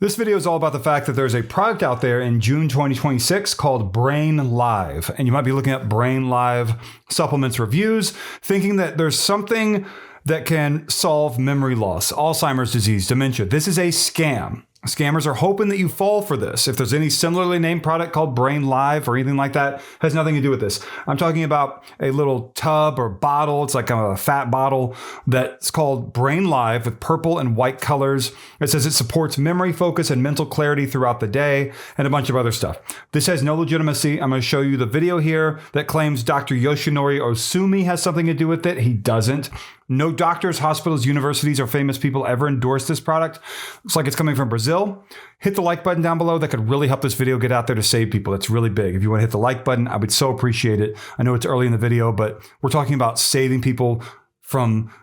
This video is all about the fact that there's a product out there in June 2026 called Brain Live. And you might be looking at Brain Live supplements reviews, thinking that there's something that can solve memory loss, Alzheimer's disease, dementia. This is a scam. Scammers are hoping that you fall for this. If there's any similarly named product called Brain Live or anything like that, has nothing to do with this. I'm talking about a little tub or bottle. It's like a fat bottle that's called Brain Live with purple and white colors. It says it supports memory, focus, and mental clarity throughout the day, and a bunch of other stuff. This has no legitimacy. I'm going to show you the video here that claims Dr. Yoshinori Ohsumi has something to do with it. He doesn't. No doctors, hospitals, universities, or famous people ever endorse this product. Looks like it's coming from Brazil. Hit the like button down below. That could really help this video get out there to save people. It's really big. If you want to hit the like button, I would so appreciate it. I know it's early in the video, but we're talking about saving people from,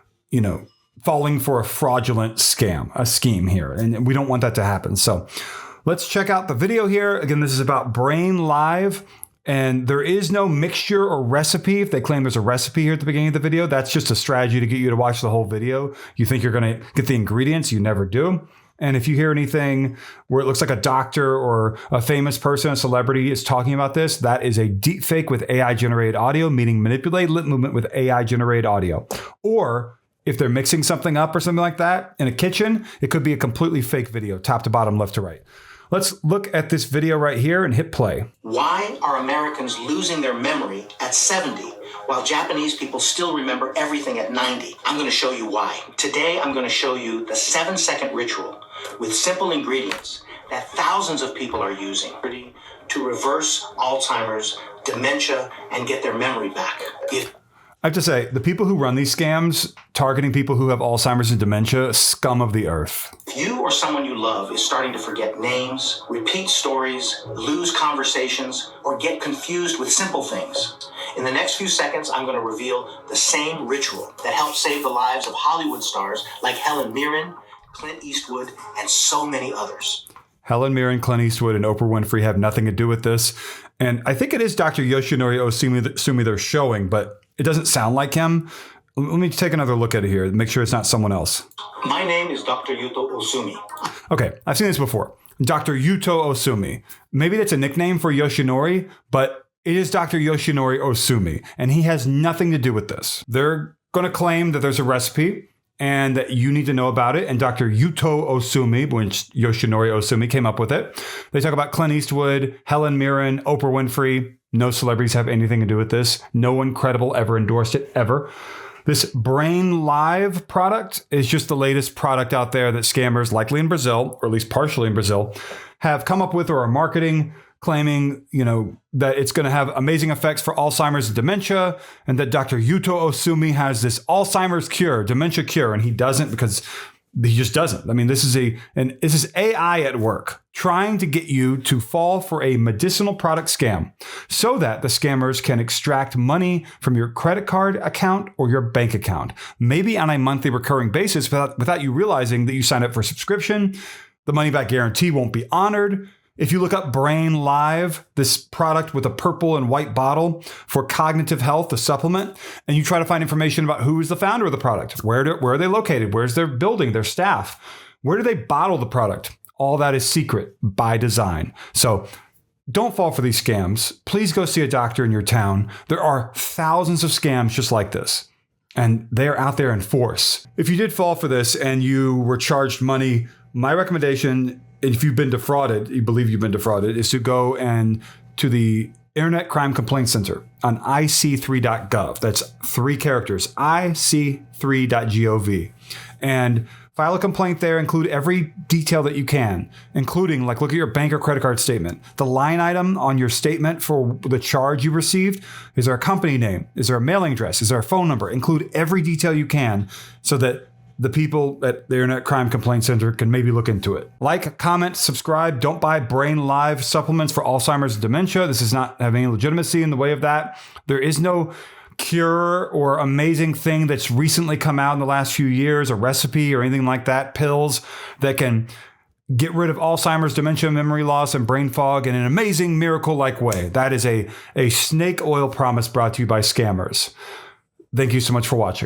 falling for a fraudulent scheme here. And we don't want that to happen. So let's check out the video here. Again, this is about Brain Live. And there is no mixture or recipe. If they claim there's a recipe here at the beginning of the video, that's just a strategy to get you to watch the whole video. You think you're going to get the ingredients, you never do. And if you hear anything where it looks like a doctor or a famous person, a celebrity is talking about this, that is a deep fake with AI generated audio, meaning manipulated lip movement with AI generated audio. Or if they're mixing something up or something like that in a kitchen, it could be a completely fake video, top to bottom, left to right. Let's look at this video right here and hit play. Why are Americans losing their memory at 70 while Japanese people still remember everything at 90? I'm going to show you why. Today, I'm going to show you the 7-second ritual with simple ingredients that thousands of people are using to reverse Alzheimer's, dementia, and get their memory back. I have to say, the people who run these scams, targeting people who have Alzheimer's and dementia, scum of the earth. If you or someone you love is starting to forget names, repeat stories, lose conversations, or get confused with simple things, in the next few seconds, I'm going to reveal the same ritual that helped save the lives of Hollywood stars like Helen Mirren, Clint Eastwood, and so many others. Helen Mirren, Clint Eastwood, and Oprah Winfrey have nothing to do with this. And I think it is Dr. Yoshinori Ohsumi they're showing, but it doesn't sound like him. Let me take another look at it here, make sure it's not someone else. My name is Dr. Yuto Ohsumi. Okay, I've seen this before. Dr. Yuto Ohsumi. Maybe that's a nickname for Yoshinori, but it is Dr. Yoshinori Ohsumi, and he has nothing to do with this. They're going to claim that there's a recipe and that you need to know about it. And Dr. Yuto Ohsumi, which Yoshinori Ohsumi came up with it. They talk about Clint Eastwood, Helen Mirren, Oprah Winfrey. No celebrities have anything to do with this. No one credible ever endorsed it, ever. This Brain Live product is just the latest product out there that scammers, likely in Brazil, or at least partially in Brazil, have come up with or are marketing, claiming, that it's going to have amazing effects for Alzheimer's and dementia, and that Dr. Yuto Ohsumi has this Alzheimer's cure, dementia cure, and he doesn't because he just doesn't. I mean, this is AI at work trying to get you to fall for a medicinal product scam so that the scammers can extract money from your credit card account or your bank account, maybe on a monthly recurring basis without you realizing that you signed up for a subscription. The money back guarantee won't be honored. If you look up Brain Live, this product with a purple and white bottle for cognitive health, the supplement, and you try to find information about who is the founder of the product, where are they located, where's their building, their staff, where do they bottle the product? All that is secret by design. So don't fall for these scams. Please go see a doctor in your town. There are thousands of scams just like this, and they're out there in force. If you did fall for this and you were charged money, my recommendation, if you've been defrauded, you believe you've been defrauded, is to go and to the Internet Crime Complaint Center on ic3.gov. That's 3 characters, ic3.gov. And file a complaint there, include every detail that you can, including look at your bank or credit card statement. The line item on your statement for the charge you received, is there a company name? Is there a mailing address? Is there a phone number? Include every detail you can so that the people at the Internet Crime Complaint Center can maybe look into it. Like, comment, subscribe. Don't buy Brain Live supplements for Alzheimer's and dementia. This does not have any legitimacy in the way of that. There is no cure or amazing thing that's recently come out in the last few years, a recipe or anything like that, pills that can get rid of Alzheimer's, dementia, memory loss, and brain fog in an amazing miracle-like way. That is a snake oil promise brought to you by scammers. Thank you so much for watching.